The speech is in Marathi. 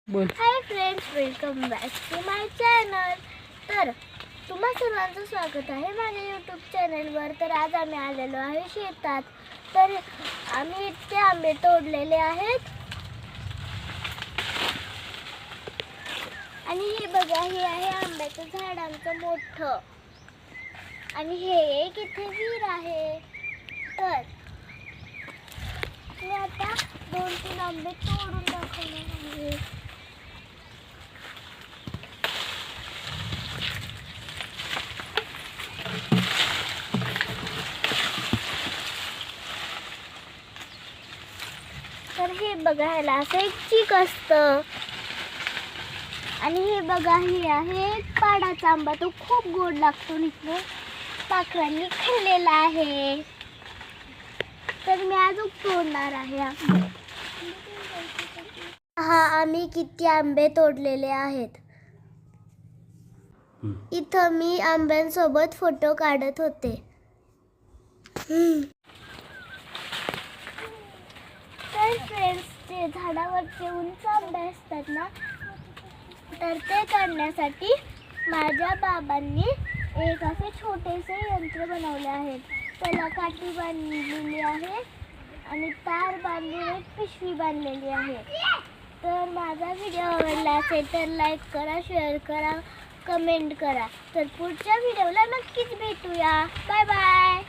बोल. Hi friends, welcome back to my channel. तर तुम्हा सर्वांचं स्वागत आहे माझ्या यूट्यूब चॅनलवर. तर आज आम्ही आलेलो आहे शेतात. तर आम्ही इतके आंबे तोडलेले आहेत आणि हे बघा, हे आहे आंब्याचं झाड आमचं मोठं. आणि हे एक इथे विहीर आहे. तर मी आता 2-3 आंबे तोडून दाखवणार आहे. तर हे बघा, ह्याला असं एक चीक असतं. आणि हे बघा, हे आहे पाडाचा आंबा. तो खूप गोड लागतो. इकडे पाखरांनी खाल्लेला आहे. तर मी अजून तोडणार आहे आंबे. हा, आम्ही किती आंबे तोडलेले आहेत. इथं मी आंब्यांसोबत फोटो काढत होते. तर फ्रेंड्स, ते झाडावरचे उंच आंबे असतात ना, तर ते काढण्यासाठी माझ्या बाबांनी एक असे छोटेसे यंत्र बनवले आहेत. त्याला काठी बांधलेली आहे आणि तार बांधून एक पिशवी बांधलेली आहे. तर माझा व्हिडिओ आवडला असेल तर लाईक करा, शेअर करा, कमेंट करा. तर पुढच्या व्हिडिओला नक्कीच भेटूया. Bye bye.